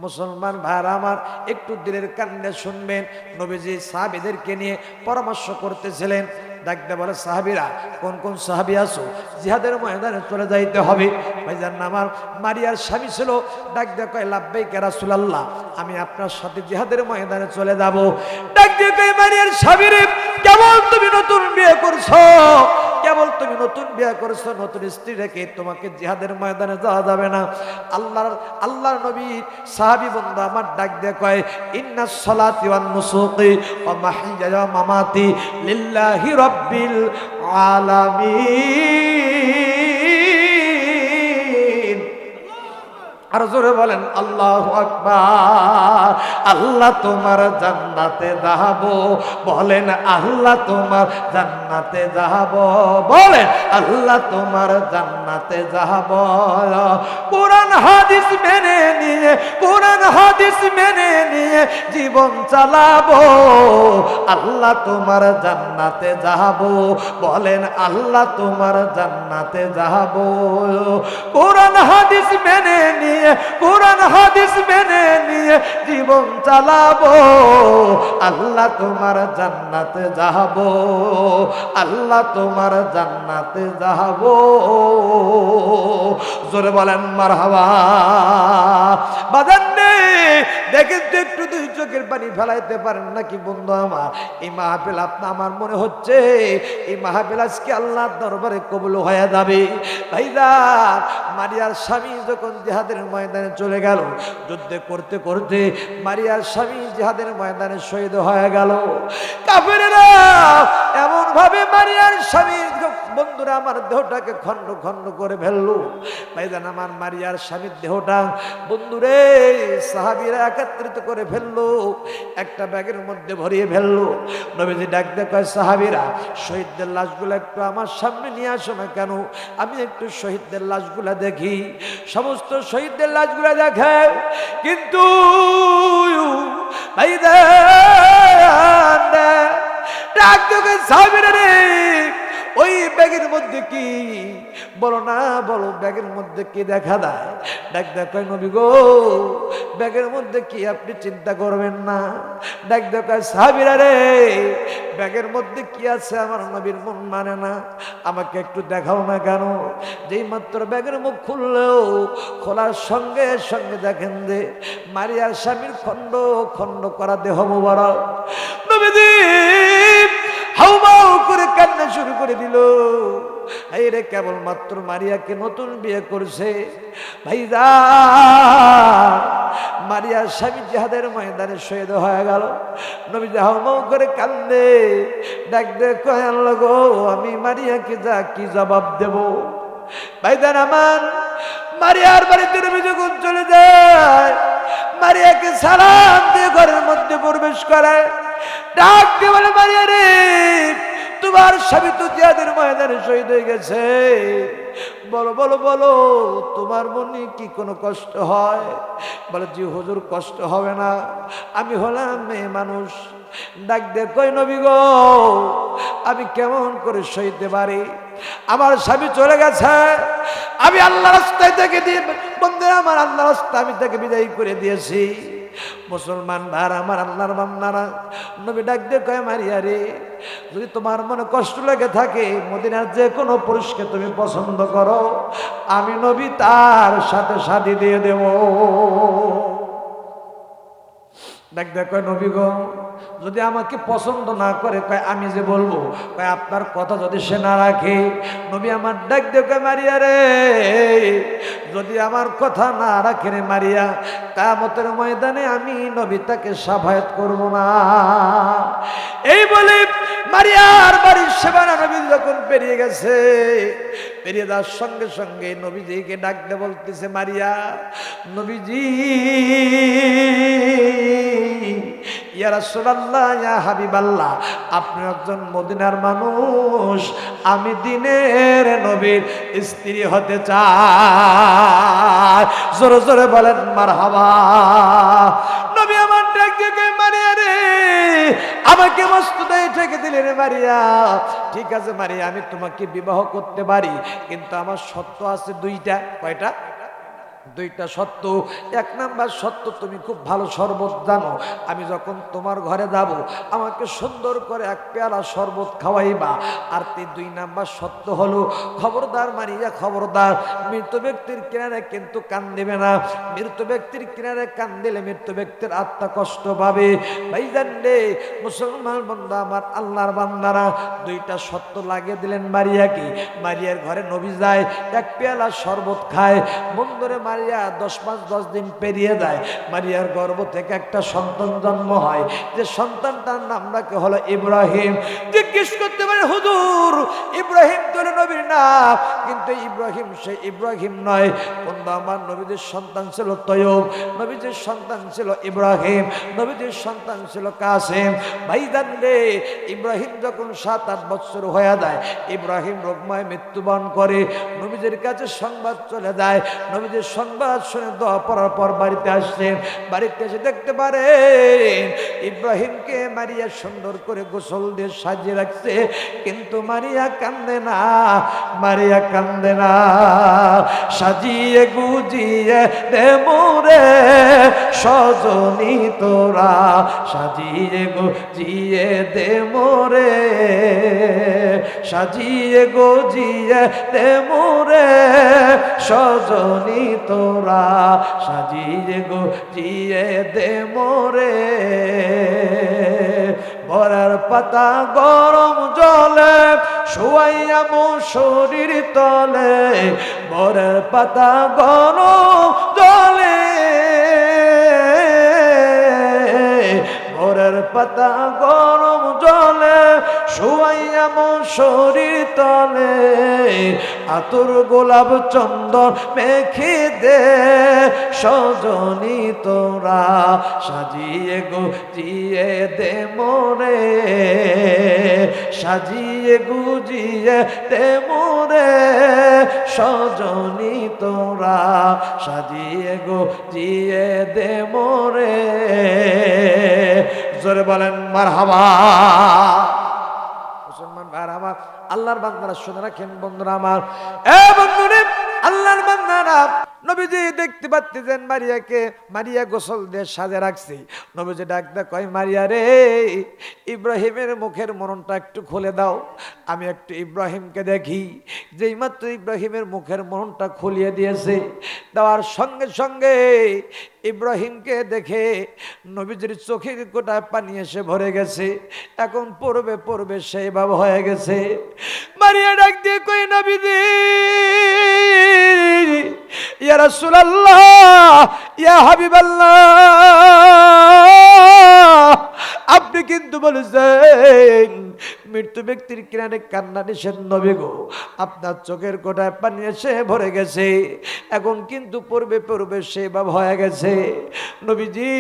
মুসলমান ভাইরা আমার, একটু দিলের কানে শুনবেন। নবীজি সাহাবীদেরকে নিয়ে পরামর্শ করতেছিলেন। ডাকতে বলে, সাহাবীরা, কোন কোন সাহাবী আছো, জিহাদের ময়দানে চলে যাইতে হবে। ভাইজান আমার মারিয়ার স্বামী ছিল, ডাক দিয়ে কয়, লাব্বাইক ইয়া রাসূলুল্লাহ, আমি আপনার সাথে জিহাদের ময়দানে চলে যাব। ডাক দিয়ে কয়, মারিয়ার স্বামী রে, কেবল তুমি নতুন বিয়ে করছো, কেবল তুমি নতুন বিয়ে করেছো, নতুন স্ত্রী রেখে তোমাকে জিহাদের ময়দানে যাওয়া যাবে না। আল্লাহর নবী সাহাবী বন্ধু আমার ডাক দিয়ে কয়, ইন্নাস সালাতি ওয়ান নুসুকি ওয়া মাহইয়া ওয়া মামাতি লিল্লাহি রাব্বিল আলামিন। আর জোরে বলেন আল্লাহু আকবার। আল্লাহ তোমার জান্নাতে যাব, বলেন আল্লাহ তোমার জান্নাতে যাব, বলেন আল্লাহ তোমার জান্নাতে যাব। কোরআন হাদিস মেনে নিয়ে, কোরআন হাদিস মেনে নিয়ে জীবন চালাবো, আল্লাহ তোমার জান্নাতে যাব, বলেন আল্লাহ তোমার জান্নাতে যাব। কোরআন হাদিস মেনে নিয়ে, কোরআন হাদিস মেনে নিয়ে জীবন চালাবো, আল্লাহ তোমার জান্নাতে যাব, আল্লাহ তোমার জান্নাতে যাব। জোরে বলেন মারহাবা। বাজান দেখেন তো, একটু দুই চোখের পানি ফেলাইতে পারেন নাকি বন্ধু আমার? এই মাহফিল আমার মনে হচ্ছে এই মাহফিল আজকে আল্লাহর দরবারে কবুল হয়ে যাবে। ভাইরা, মারিয়ার স্বামী যখন জিহাদের ময়দানে চলে গেল, যুদ্ধে করতে করতে মারিয়ার স্বামী জিহাদের ময়দানে শহীদ হয়ে গেল। কাফেরেরা এমন ভাবে মারিয়ার স্বামী বন্ধুরা আমার দেহটাকে খণ্ড খণ্ড করে ফেললো। ভাইজান আমার মারিয়ার স্বামীর দেহটা বন্ধুরে সাহাবীরা একত্রিত করে ফেললো, একটা ব্যাগের মধ্যে ভরিয়ে ফেললো। নবীজি ডাক দিয়ে কয়, সাহাবীরা, শহীদদের লাশগুলো একটু আমার সামনে নিয়ে আসো না কেন, আমি একটু শহীদদের লাশগুলা দেখি। সমস্ত শহীদদের লাশগুলা দেখে, কিন্তু ডাক দিয়ে সাহাবীরা রে, ওই ব্যাগের মধ্যে কি, বলো না, বলো ব্যাগের মধ্যে কি দেখা দেয়? ডাক দেখ, নবী গো, ব্যাগের মধ্যে কি, আপনি চিন্তা করবেন না। ডাক দেখ, সাহাবীরা রে, ব্যাগের মধ্যে কি আছে আমার নবীর মন মানে না, আমাকে একটু দেখাও না কেন। যেই মাত্র ব্যাগের মুখ খুললেও, খোলার সঙ্গে সঙ্গে দেখেন যে মারিয়ার স্বামীর খণ্ড খণ্ড করা দেহ মোবারক। নবীজি হাউমাউ করে কান্না শুরু করে দিল। এই রে, কেবলমাত্র মারিয়াকে নতুন বিয়ে করছে। ভাইরা, মারিয়ার স্বামী জিহাদের ময়দানে শহীদ হয়ে গেল। নবীজি হাউমাউ করে কান্দে, ডাক দে কয়, আল্লাহ গো, আমি মারিয়াকে যা কি জবাব দেব? ভাইজান আমার, মারিয়ার বাড়িতে নবী যখন চলে যায়, মারিয়াকে সালাম দিয়ে ঘরের মধ্যে প্রবেশ করে। ডাক দিয়ে বলে, মারিয়া রে, তোমার স্বামী তো জিহাদের ময়দানে শহীদ হয়ে গেছে, বলো বলো বলো, তোমার মনে কি কোনো কষ্ট হয়? বলে, জি হুজুর, কষ্ট হবে না, আমি হলাম মেয়ে মানুষ। ডাক দিয়ে কই, নবী গো, আমি কেমন করে সইতে পারি? আমার স্বামী চলে গেছে, আমি আল্লাহ রাস্তায় থেকে দিয়ে, বন্ধুরা আমার, আল্লাহ রাস্তা আমি তাকে বিদায় করে দিয়েছি। মুসলমান ভাই আমার, আল্লাহর বান্দারা, নবী ডাক দিয়ে কয়, মারিয়া রে, যদি তোমার মনে কষ্ট লেগে থাকে, মদিনার যে কোনো পুরুষকে তুমি পছন্দ করো, আমি নবী তার সাথে শাদী দিয়ে দেব। ডাক দিয়ে কয়, নবী গো, যদি আমাকে পছন্দ না করে, কয় আমি যে বলবো, কয় আপনার কথা যদি সে না রাখে, নবী আমার ডাক দিয়ে কয়, মারিয়া রে, যদি আমার কথা না রাখে রে মারিয়া, কিয়ামতের ময়দানে আমি নবী তাকে শাফায়াত করব না। এই বলে মারিয়ার বাড়ির সেবানা নবী যখন পেরিয়ে গেছে, পেরিয়ে যাওয়ার সঙ্গে সঙ্গে নবীজিকে ডাক দিয়ে বলতেছে, মারিয়া, নবীজি, ইয়া রাসূলুল্লাহ, ইয়া হাবিবাল্লাহ, আপনি একজন মদিনার মানুষ, আমি দিনের নবীর স্ত্রী হতে চাই। জোরে জোরে বলেন মারহাবা। নবী আমার ডাক দিয়ে, মারিয়া রে, আমাকে মস্তদায় ঠেকে দিলে রে মারিয়া। ঠিক আছে মারিয়া, আমি তোমাকে বিবাহ করতে পারি, কিন্তু আমার শর্ত আছে দুইটা। কয়টা? দুইটা সত্য। এক নাম্বার সত্য, তুমি খুব ভালো শরবত জানো, আমি যখন তোমার ঘরে যাব আমাকে সুন্দর করে এক পেয়ালা শরবত খাওয়াইবা। আর দুই নাম্বার সত্য হলো, খবরদার মারিয়া খবরদার, মৃত ব্যক্তির কিনারে কিন্তু কান দেবে না। মৃত ব্যক্তির কিনারে কান দিলে মৃত ব্যক্তির আত্মা কষ্ট পাবে। ভাইজান রে, মুসলমান বান্দা আমার, আল্লাহর বান্দারা, দুইটা সত্য লাগিয়ে দিলেন মারিয়াকে। মারিয়ার ঘরে নবী যায়, এক পেয়ালা শরবত খায়। বন্ধুরে মারিয়া 10 মাস 10 দিন পেরিয়ে যায়। মারিয়ার গর্ভ থেকে একটা সন্তান জন্ম হয়, যে সন্তানটার নাম রাখা হলো ইব্রাহিম। জিজ্ঞেস করতে পারে, হুজুর ইব্রাহিম তো নবীর নাম, কিন্তু ইব্রাহিম সে ইব্রাহিম নয়। বন্ধু আমার, নবীদের সন্তান ছিল তয়্যুব, নবীদের সন্তান ছিল ইব্রাহিম, নবীদের সন্তান ছিল কাসেম। ভাইজান রে, ইব্রাহিম যখন 7-8 বছর হয়ে যায়, ইব্রাহিম রোগময় মৃত্যুবরণ করে। নবীদের কাছে সংবাদ চলে যায়। নবীদের সংবাদ শুনে দোয়া পড়ার পর বাড়িতে আসছেন। বাড়িতে এসে দেখতে পারে ইব্রাহিমকে মারিয়া সুন্দর করে গোসল দিয়ে সাজিয়ে রাখছে, কিন্তু মারিয়া কান্দে না, মারিয়া কান্দে না। সাজিয়ে গুজিয়ে দে মোরে সজনী তোরা, সাজিয়ে গুজিয়ে দে মোরে, সাজিয়ে গুজিয়ে দে মোরে সজনী তোরা, সাজিয়ে গুজিয়ে দে মোরে। বরের পাতা গরম জলে শুয়াইয়া মো শরীর তলে, বরের পাতা গরম জলে, বরের পাতা গরম জলে শুয়াইয়া মো শরীর তলে, আতর গোলাপ চন্দন মেখে দে সজনী তোরা, সাজিয়ে গুজিয়ে দে মোরে, সাজিয়ে গুজিয়ে দে মোরে সজনী তোরা, সাজিয়ে গুজিয়ে দে মোরে। জোরে বলেন মারহাবা। মুসলমান ভাইরা আমার, আল্লাহর বান্দারা শুনে রাখেন বন্ধুরা আমার, এ বন্ধুরে, আল্লাহর বান্দারা, নবীজি দেখতে পাচ্ছেন মারিয়াকে, মারিয়া গোসল দিয়ে সাজে রাখছে। নবীজি ডাকতে কয়, মারিয়া রে, ইব্রাহিমের মুখের মরণটা একটু খুলে দাও, আমি একটু ইব্রাহিমকে দেখি। যেই মাত্র ইব্রাহিমের মুখের মরণটা খুলিয়ে দিয়েছে, দেওয়ার সঙ্গে সঙ্গে ইব্রাহিমকে দেখে নবীজির চোখের কোটায় পানি এসে ভরে গেছে। এখন পড়বে পড়বে সেই ভাব হয়ে গেছে। মারিয়া ডাক দিয়ে কই, নবীজি, ইয়া রাসূলুল্লাহ, ইয়া হাবিবাল্লাহ, আপনি কিন্তু বলেছেন মৃত্যু ব্যক্তির কিনারে কান্না নিষেধ নবী গো, আপনার চোখের কোটায় পানি এসে ভরে গেছে, এখন কিন্তু পড়বে পড়বে সেই ভাব হয়ে গেছে। নবীজি,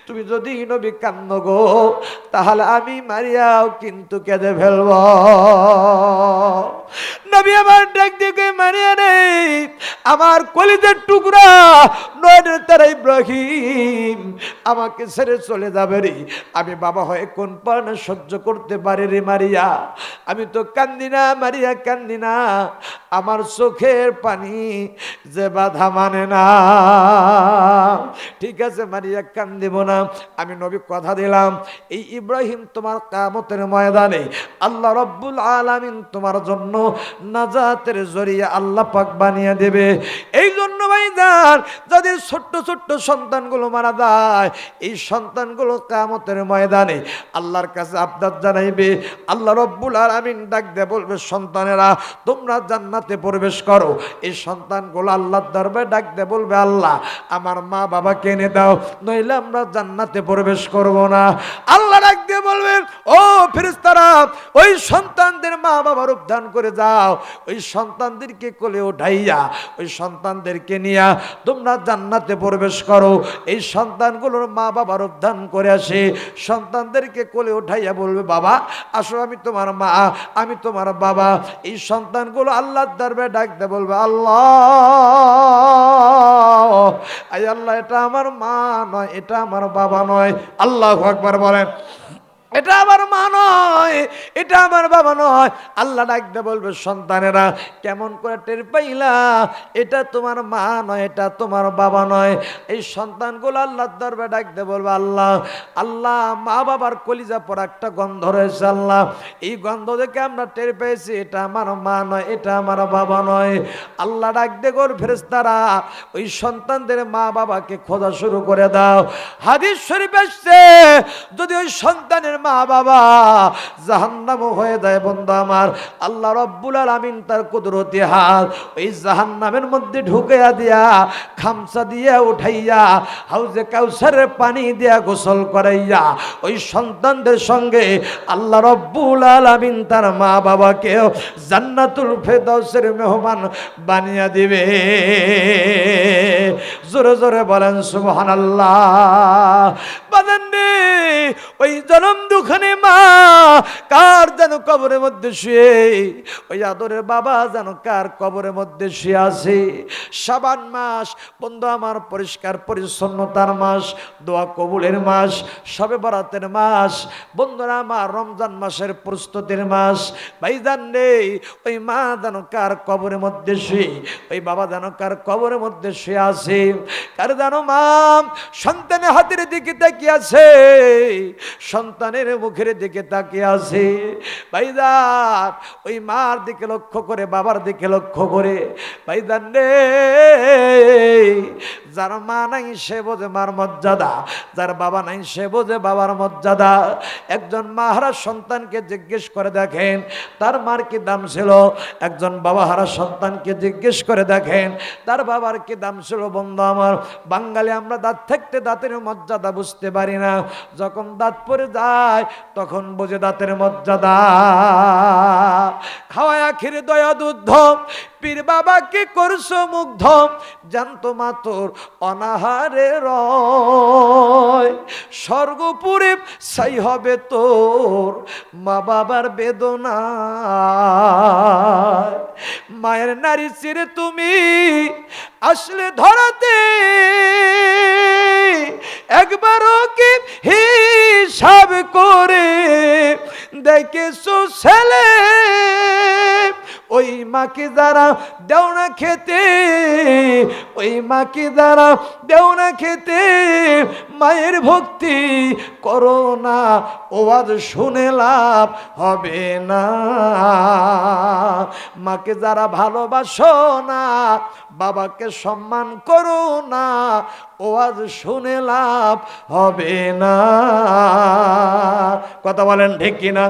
তুমি যদি নবী কান্দ গো, তাহলে আমি মারিয়াও কিন্তু কেঁদে ফেলব। নবী আমার ডাক দিয়ে, মারিয়া রে, আমার কলিজার টুকরা নয়নের তারা ইব্রাহিম আমাকে ছেড়ে চলে যাবে রে, আমি বাবা হয়ে কোন পানে সহ্য করতে পারি রে মারিয়া, আমি তো কান্দি না মারিয়া, কান্দি না, আমার চোখের পানি যে বাধা মানে না। ঠিক আছে মারিয়া, কান্দিব না, আমি নবী কথা দিলাম, এই ইব্রাহিম তোমার কিয়ামতের ময়দানে আল্লাহ রব্বুল আলামিন তোমার জন্য নাজাতের জরিয়া আল্লাহ পাক বানিয়ে দেবে। এই জন্য ভাইজান, যাদের ছোট্ট ছোট্ট সন্তানগুলো মারা যায়, এই সন্তানগুলো কিয়ামতের ময়দানে আল্লাহর কাছে আবদার জানাইবে। আল্লাহ রব্বুল আলামিন ডাক দিয়ে বলবে, সন্তানেরা তোমরা জান্নাতে প্রবেশ করো। এই সন্তানগুলো আল্লাহর দরবারে ডাক দিয়ে বলবে, আল্লাহ আমার মা বাবাকে এনে দাও, নইলে আমরা জান্নাতে প্রবেশ করব না। আল্লাহ ডাক দিয়ে বলবেন, ও ফেরেশতারা, ওই সন্তানদের মা বাবার উদ্ধান করে যাও, ওই সন্তানদেরকে কোলে উঠাইয়া ওই সন্তানদেরকে নিয়া তোমরা জান্নাতে প্রবেশ করো। এই সন্তানগুলোর মা বাবার উদ্ধান করে আসে, সন্তানদেরকে কোলে উঠাইয়া বলবে, বাবা আসো, আমি তোমার মা, আমি তোমার বাবা। এই সন্তানগুলো আল্লাহর দরবারে ডাক দিয়ে বলবে, আল্লাহ, আয় আল্লাহ, এটা আমার মা নয়, এটা আমার বাবা নয়। আল্লাহু আকবার বলেন। এটা আমার মা নয়, এটা আমার বাবা নয়। আল্লাহ ডাকতে বলবে সন্তানেরা কেমন করে টের পাইলা এটা তোমার মা নয়, এটা তোমার বাবা নয়? এই সন্তানগুলো আল্লাহর দরবারে ডাকতে বলবে আল্লাহ, আল্লাহ মা বাবার কলিজা পড়া একটা গন্ধ রয়েছে আল্লাহ, এই গন্ধ দেখে আমরা টের পেয়েছি এটা আমার মা নয়, এটা আমার বাবা নয়। আল্লাহ ডাকতে গোর ফেরেশতারা ওই সন্তানদের মা বাবাকে খোঁজা শুরু করে দাও। হাদিস শরীফ আসছে যদি ওই সন্তানের মা বাবা জাহান্নাম হয়ে যায় বন্ধু আমার, আল্লাহ রব্বুল আলামিন তার কুদরতি হাত ওই জাহান্নামের মধ্যে ঢুকাইয়া দিয়া খামসা দিয়া উঠাইয়া হাউজে কাউসারের পানি দিয়া গোসল করাইয়া ওই সন্তানদের সঙ্গে আল্লাহ রব্বুল আলামিন তার মা বাবাকে জান্নাতুল ফেরদাউসের মেহমান বানিয়ে দিবে। জোরে জোরে বলেন সুবহানাল্লাহ। বাজানরে ওই জনম দুখানে মা কার যেন কবরের মধ্যে শুয়ে, ওই আদরের বাবা যেন কার কবরের মধ্যে শুয়ে আছে। শাবান মাস বন্ধু আমার পরিষ্কার পরিচ্ছন্নতার মাস, দোয়া কবুলের মাস, শবে বরাতের মাস, বন্ধুরা আমার রমজান মাসের প্রস্তুতির মাস। ভাইজান রে ওই মা যেন কার কবরের মধ্যে শুয়ে, ওই বাবা যেন কার কবরের মধ্যে শুয়ে আছে। কার যেন মা সন্তানের হাতের দিকে তাকিয়ে আছে, সন্তানের মুখের দিকে তাকিয়ে আছে। ভাইজান ওই মার দিকে লক্ষ্য করে, বাবার দিকে লক্ষ্য করে ভাইজান রে, যার মা নাই সে বোঝে মার মর্যাদা, যার বাবা নাই সে বোঝে বাবার মর্যাদা। একজন মা হারা সন্তানকে জিজ্ঞেস করে দেখেন তার মার কি দাম ছিল, একজন বাবা হারা সন্তানকে জিজ্ঞেস করে দেখেন তার বাবার কি দাম ছিল। বন্ধু আমার বাঙালি আমরা দাঁত থাকতে দাঁতের মর্যাদা বুঝতে পারি না, যখন দাঁত পড়ে যায় তখন বোঝে দাঁতের মর্যাদা। খাওয়ায় আখির দয়া দুধ পীর বাবাকে করছো মুগ্ধ, জানতো মা তোর অনাহারে রয়, স্বর্গপুরে ছাই হবে তোর মা বাবার বেদনা। মায়ের নারী চিরে তুমি আসলে ধরাতে, একবারও কি হিসাব করে দেখেছো ছেলে, ওই মাকে যারা দেও না খেতে, ওই মাকে যারা দেও না খেতে, মায়ের ভক্তি করো না, ও আজ শুনে লাভ হবে না। মাকে যারা ভালোবাসো না, বাবাকে সম্মান করো না, ও আজ শুনে লাভ হবে না। কথা বলেন ঠিক কিনা?